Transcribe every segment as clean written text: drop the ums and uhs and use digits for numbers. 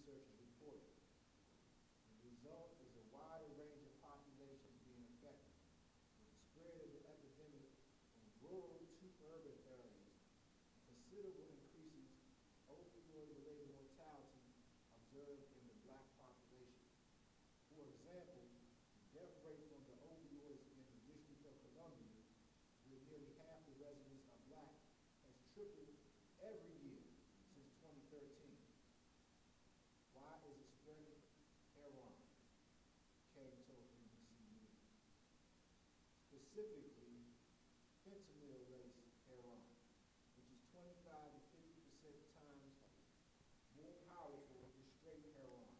researchers reported. The result is a wider range of populations being affected, with the spread of the epidemic from rural to urban areas, and considerable increases in opioid-related mortality observed in the black population. For example, the death rate from the opioids in the District of Columbia, where nearly half the residents are black, has tripled every year since 2013. Why is it spreading? Heroin, Kane told NBC News. Specifically, fentanyl-laced heroin, which is 25 to 50% times more powerful than straight heroin,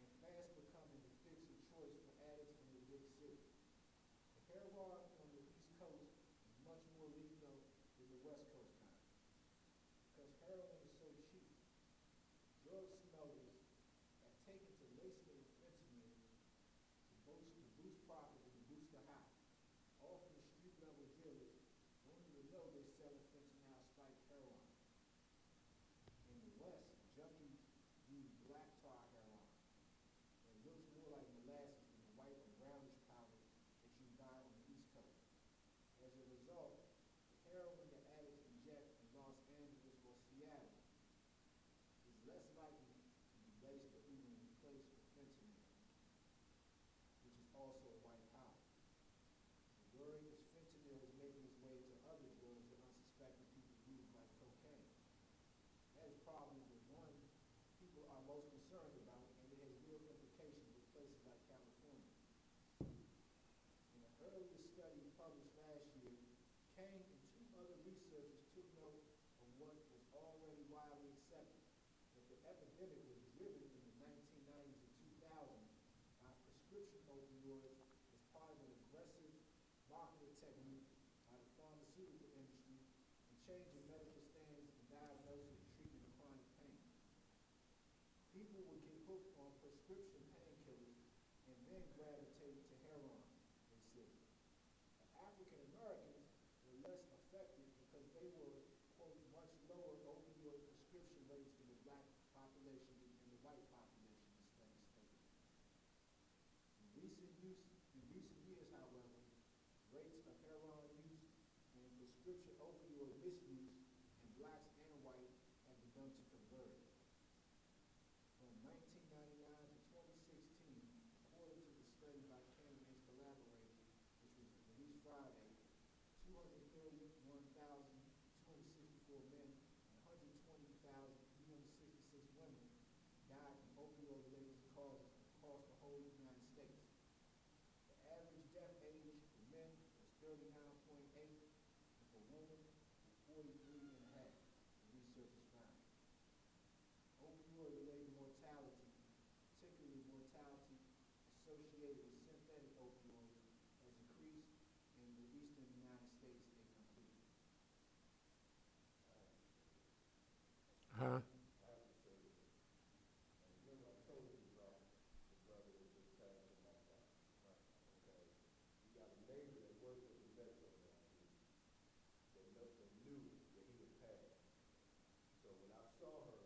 and fast becoming the fix of choice for addicts in the big city. The heroin on the East Coast is much more lethal than the West Coast kind. Because heroin is so cheap, drug smugglers have taken to lacing it with fentanyl to boost profits and to boost the high. Often street-level dealers don't even know they're selling fentanyl-spiked heroin. In the West, junkies use black tar heroin. It looks more like molasses than the white or brownish powder that you buy on the East Coast. As a result, the heroin that addicts inject in Los Angeles or Seattle is less likely to be laced or even replaced with fentanyl, which is also a white powder. The worry is fentanyl is making its way to other drugs that unsuspecting people use, like cocaine. That is probably the one people are most concerned about, and it has real implications with places like California. In an earlier study published last year, Kane and two other researchers took note of what was already widely accepted, that the epidemic was driven in the 1990s and 2000s by prescription opioids as part of an aggressive marketing technique by the pharmaceutical industry and changing medical standards in diagnosis and treatment of chronic pain. People would get hooked on prescription painkillers and then gravitate to heroin, they said. The African Americans were less affected because they were, quote, much lower opioid prescription rates than the black population and the white population, the study stated. In recent years, however, rates of heroin use and prescription opioid misuse in blacks and white have begun to converge. From 1999 to 2016, according to the study by Kane and his collaborators, which was released Friday, 231,264 men and 120,366 women died from opioid-related causes across the whole United States. The average death age for men was 39.8, and for women was 43 and a half, the researchers found. Opioid-related mortality, particularly mortality associated with synthetic opioids, has increased in the eastern United States, they concluded. Huh? I have to say this. Remember I told you about the brother that just passed in my town. Right. Okay. You got a neighbor that worked at the metro down here that knew that he had passed. So when I saw her,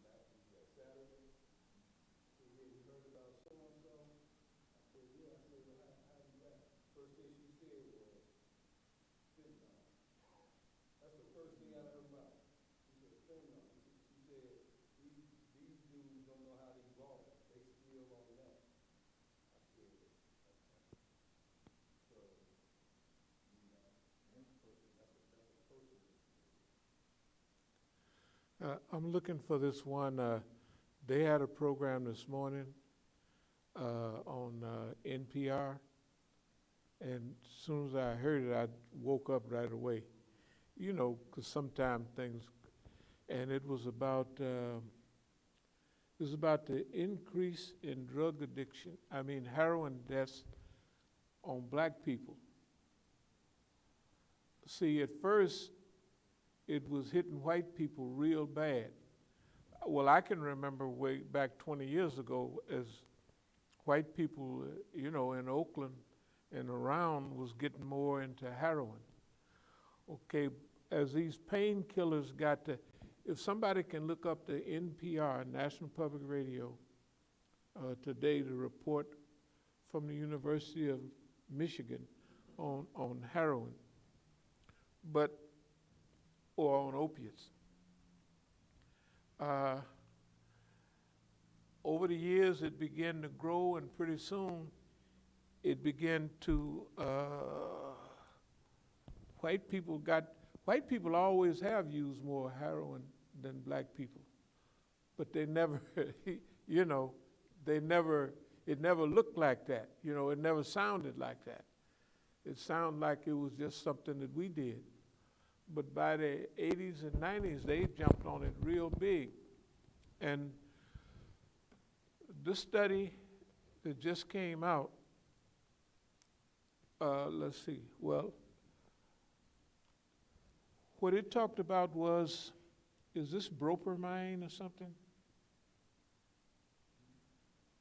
that Saturday, I said, yeah, you heard about so-and-so? I said, yeah. I said, well, how you that? First thing she said was, fentanyl. That's the first thing out of her mouth. She said, fentanyl. She said, these dudes don't know how to evolve. They still on that. I said, okay. So, you know, that's a person. I'm looking for this one. They had a program this morning on NPR, and as soon as I heard it, I woke up right away. You know, because sometimes things, and it was about the increase in drug addiction. I mean, heroin deaths on black people. See, at first, it was hitting white people real bad. Well, I can remember way back 20 years ago as white people, you know, in Oakland and around was getting more into heroin. Okay, as these painkillers got to, if somebody can look up the NPR, National Public Radio, today, the report from the University of Michigan on heroin, or on opiates. Over the years, it began to grow, and pretty soon, it began to, white people always have used more heroin than black people, but they never, you know, it never looked like that. You know, it never sounded like that. It sounded like it was just something that we did. But by the 80s and 90s, they jumped on it real big. And this study that just came out, let's see, well, what it talked about was, is this bromine or something?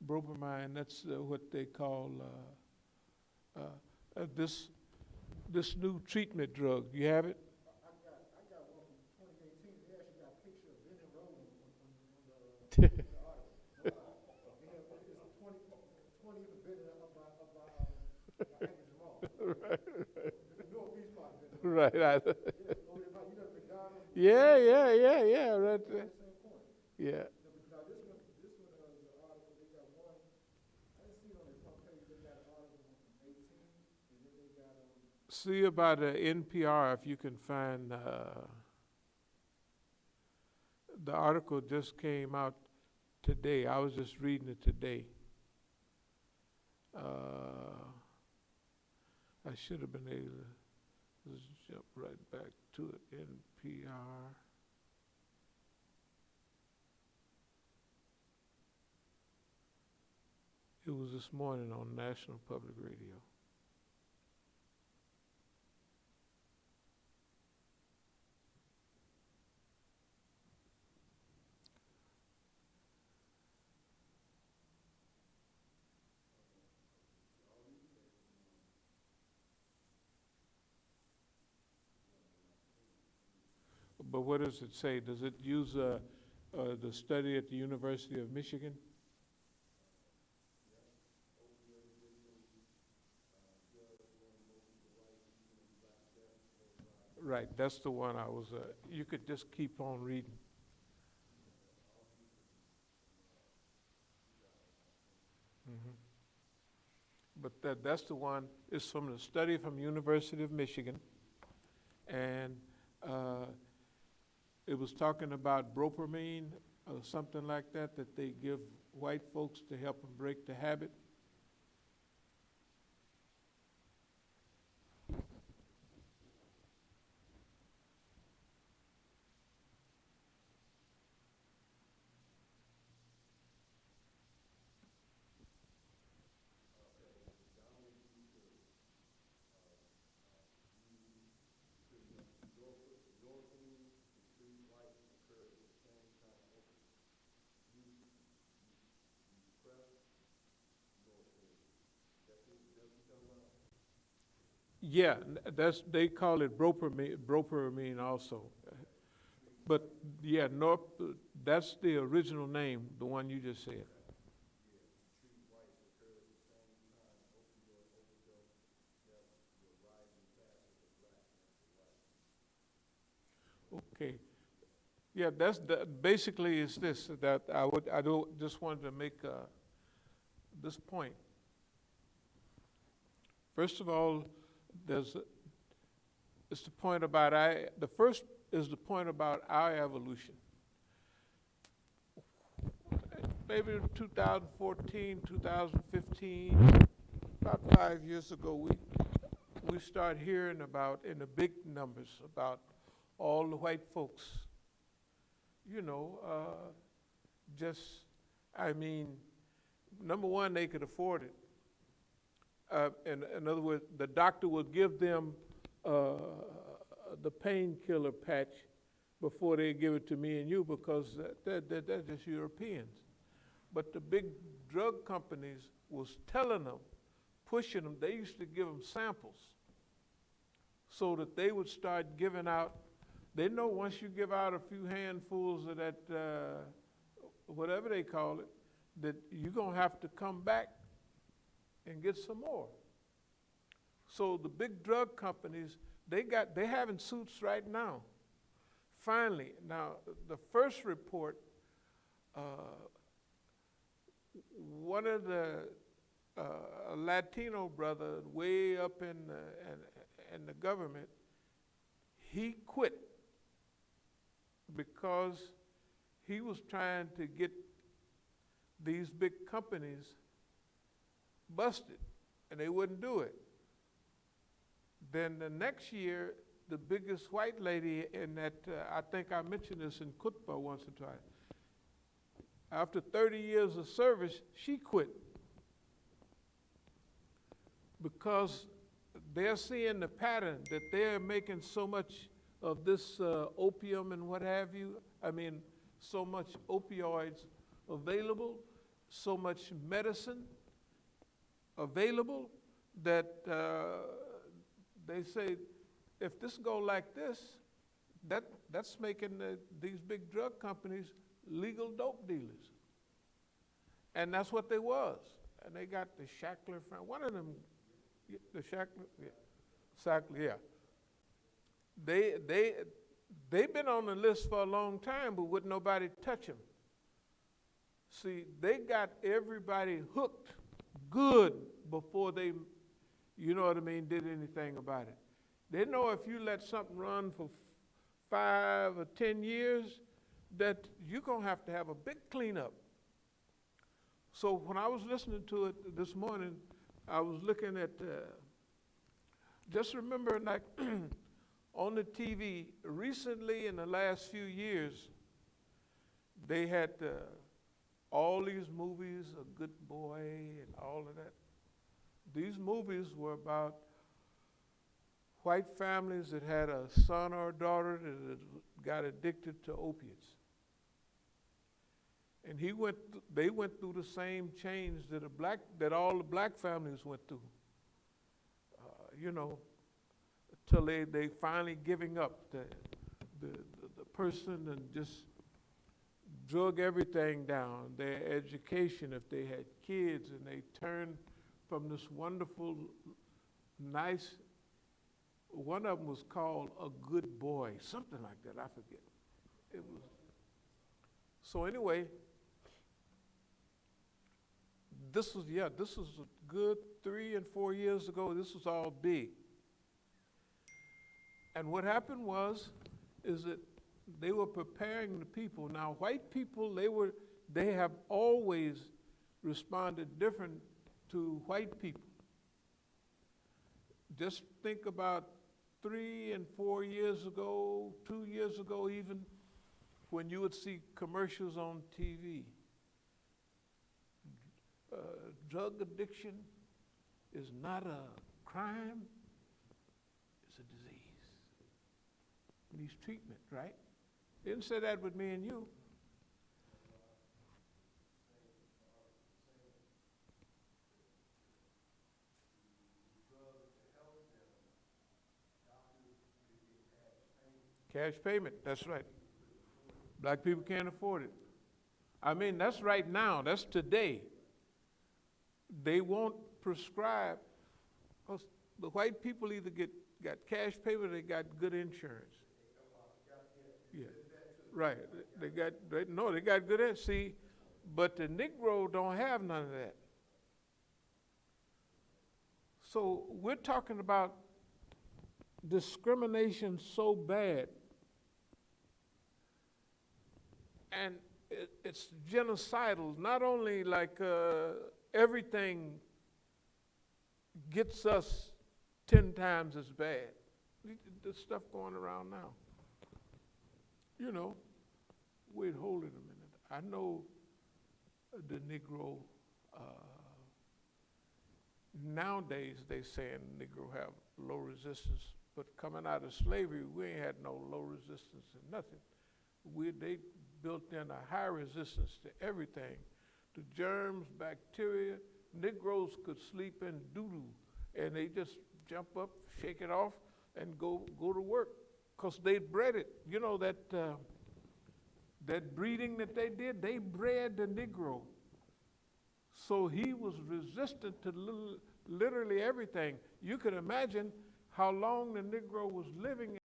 Bromine, that's what they call this new treatment drug. You have it? I got one from 2018. They actually got a picture of Benny Roden on the article. They have, it's 20 even better about Hank Jamal. The northeast part of Benny Roden. Right. You know McDonald's? Yeah, right there. Same point. Yeah. Now this one is an article. They got one. I didn't see it on their front page. They got an article from 18, and then they got See about the NPR if you can find. The article just came out today. I was just reading it today. I should have been able to just jump right back to it. NPR. It was this morning on National Public Radio. But what does it say? Does it use the study at the University of Michigan? Right, that's the one I was, you could just keep on reading. Mhm. But that's the one, it's from the study from University of Michigan. And it was talking about bromine or something like that they give white folks to help them break the habit. Yeah, they call it bromine also. But yeah, that's the original name, the one you just said. Okay. Yeah, basically is this, that I just wanted to make this point. First of all, it's the point about the first is the point about our evolution. Maybe in 2014, 2015, about 5 years ago, we start hearing about, in the big numbers, about all the white folks, number one, they could afford it. In other words, the doctor would give them the painkiller patch before they give it to me and you, because they're just Europeans. But the big drug companies was telling them, pushing them, they used to give them samples so that they would start giving out They know once you give out a few handfuls of that, whatever they call it, that you're going to have to come back and get some more. So the big drug companies, they're having suits right now. Finally, now the first report, one of the a Latino brother way up in the government, he quit because he was trying to get these big companies busted, and they wouldn't do it. Then the next year, the biggest white lady in that, I think I mentioned this in Kutba once or twice, after 30 years of service, she quit. Because they're seeing the pattern that they're making so much of this opium and what have you, so much opioids available, so much medicine available, that they say, if this go like this, that's making these big drug companies legal dope dealers. And that's what they was. And they got the Shackler, one of them, the Shackler, yeah, Shackler, yeah. They've been on the list for a long time, but wouldn't nobody touch them. See, they got everybody hooked good before they, did anything about it. They know if you let something run for 5 or 10 years, that you're going to have a big cleanup. So when I was listening to it this morning, I was looking at, just remember, like, on the TV, recently in the last few years, they had all these movies, A Good Boy and all of that. These movies were about white families that had a son or a daughter that got addicted to opiates. And they went through the same change that all the black families went through. Till they finally giving up the person and just drug everything down, their education, if they had kids, and they turned from this wonderful, nice, one of them was called A Good Boy, something like that, I forget. It was. So anyway, this was a good 3 and 4 years ago. This was all big. And what happened is that they were preparing the people. Now, white people, they have always responded different to white people. Just think about 3 and 4 years ago, 2 years ago even, when you would see commercials on TV. Drug addiction is not a crime, it's a disease. It needs treatment, right? They didn't say that with me and you. Cash payment, that's right. Black people can't afford it. That's right now, that's today. They won't prescribe, because the white people either got cash payment or they got good insurance. Yeah, right. They got good insurance. See, but the Negro don't have none of that. So we're talking about discrimination so bad, and it's genocidal. Not only like everything gets us 10 times as bad. The stuff going around now. Wait, hold it a minute. I know the Negro, nowadays they saying Negro have low resistance, but coming out of slavery, we ain't had no low resistance to nothing. They built in a high resistance to everything, to germs, bacteria. Negroes could sleep in doo-doo, and they just jump up, shake it off, and go to work. because they bred it. You know that breeding that they did, they bred the Negro. So he was resistant to literally everything. You can imagine how long the Negro was living